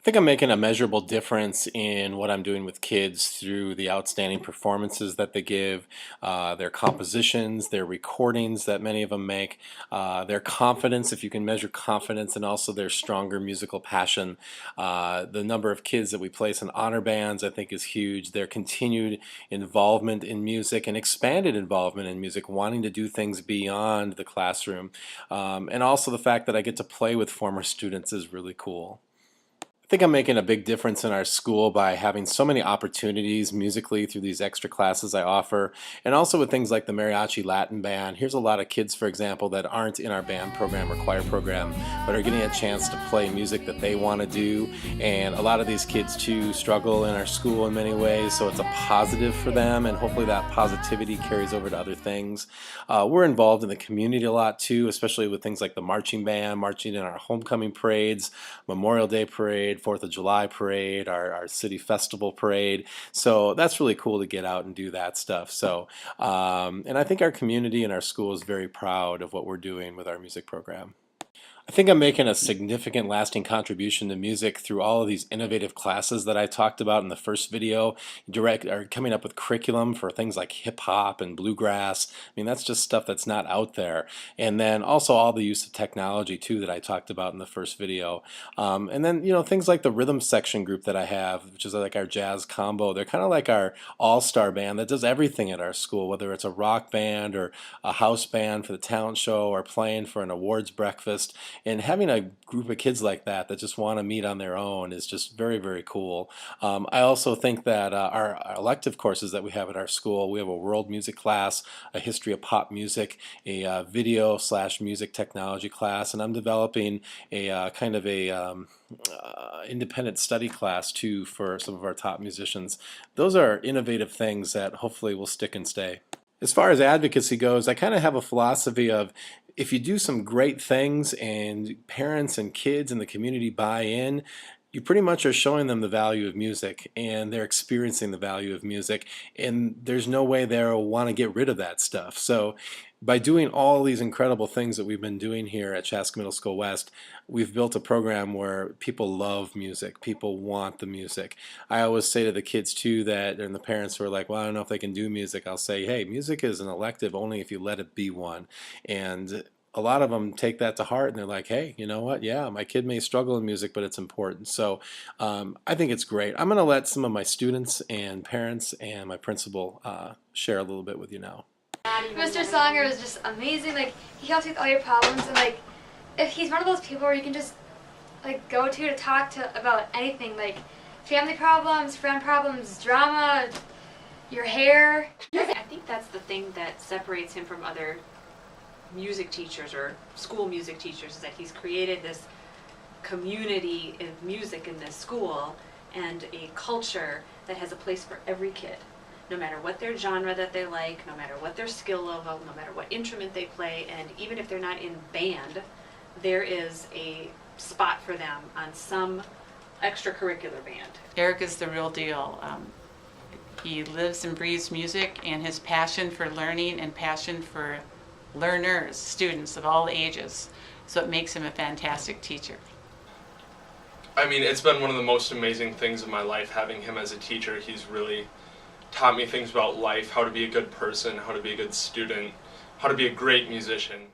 I think I'm making a measurable difference in what I'm doing with kids through the outstanding performances that they give, their compositions, their recordings that many of them make, their confidence, if you can measure confidence, and also their stronger musical passion. The number of kids that we place in honor bands, I think, is huge. Their continued involvement in music and expanded involvement in music, wanting to do things beyond the classroom. And also the fact that I get to play with former students is really cool. I think I'm making a big difference in our school by having so many opportunities musically through these extra classes I offer, and also with things like the Mariachi Latin Band. Here's a lot of kids, for example, that aren't in our band program or choir program, but are getting a chance to play music that they want to do. And a lot of these kids, too, struggle in our school in many ways, so it's a positive for them, and hopefully that positivity carries over to other things. We're involved in the community a lot, too, especially with things like the marching band, marching in our homecoming parades, Memorial Day parade, 4th of July parade, our city festival parade. So that's really cool to get out and do that stuff. So, and I think our community and our school is very proud of what we're doing with our music program. I think I'm making a significant lasting contribution to music through all of these innovative classes that I talked about in the first video, coming up with curriculum for things like hip hop and bluegrass. I mean, that's just stuff that's not out there. And then also all the use of technology too that I talked about in the first video. And then, things like the rhythm section group that I have, which is like our jazz combo. They're kind of like our all-star band that does everything at our school, whether it's a rock band or a house band for the talent show or playing for an awards breakfast. And having a group of kids like that just want to meet on their own is just very, very cool. I also think that our elective courses that we have at our school, we have a world music class, a history of pop music, a video/music technology class, and I'm developing a kind of a independent study class too for some of our top musicians. Those are innovative things that hopefully will stick and stay. As far as advocacy goes, I kind of have a philosophy of if you do some great things and parents and kids and the community buy in, you pretty much are showing them the value of music and they're experiencing the value of music, and there's no way they'll want to get rid of that stuff. So by doing all these incredible things that we've been doing here at Chaska Middle School West, we've built a program where people love music. People want the music. I always say to the kids too that, and the parents who are like, well, I don't know if they can do music, I'll say, hey, music is an elective only if you let it be one. And a lot of them take that to heart and they're like, hey, you know what? Yeah, my kid may struggle in music, but it's important. So I think it's great. I'm going to let some of my students and parents and my principal share a little bit with you now. Mr. Songer is just amazing. Like, he helps you with all your problems, and like, if he's one of those people where you can just like go to talk to about anything, like family problems, friend problems, drama, your hair. I think that's the thing that separates him from other music teachers or school music teachers, is that he's created this community of music in this school and a culture that has a place for every kid, no matter what their genre that they like, no matter what their skill level, no matter what instrument they play, and even if they're not in band, there is a spot for them on some extracurricular band. Eric is the real deal. He lives and breathes music, and his passion for learning and passion for learners, students of all ages, so it makes him a fantastic teacher. I mean, it's been one of the most amazing things in my life having him as a teacher. He's really taught me things about life, how to be a good person, how to be a good student, how to be a great musician.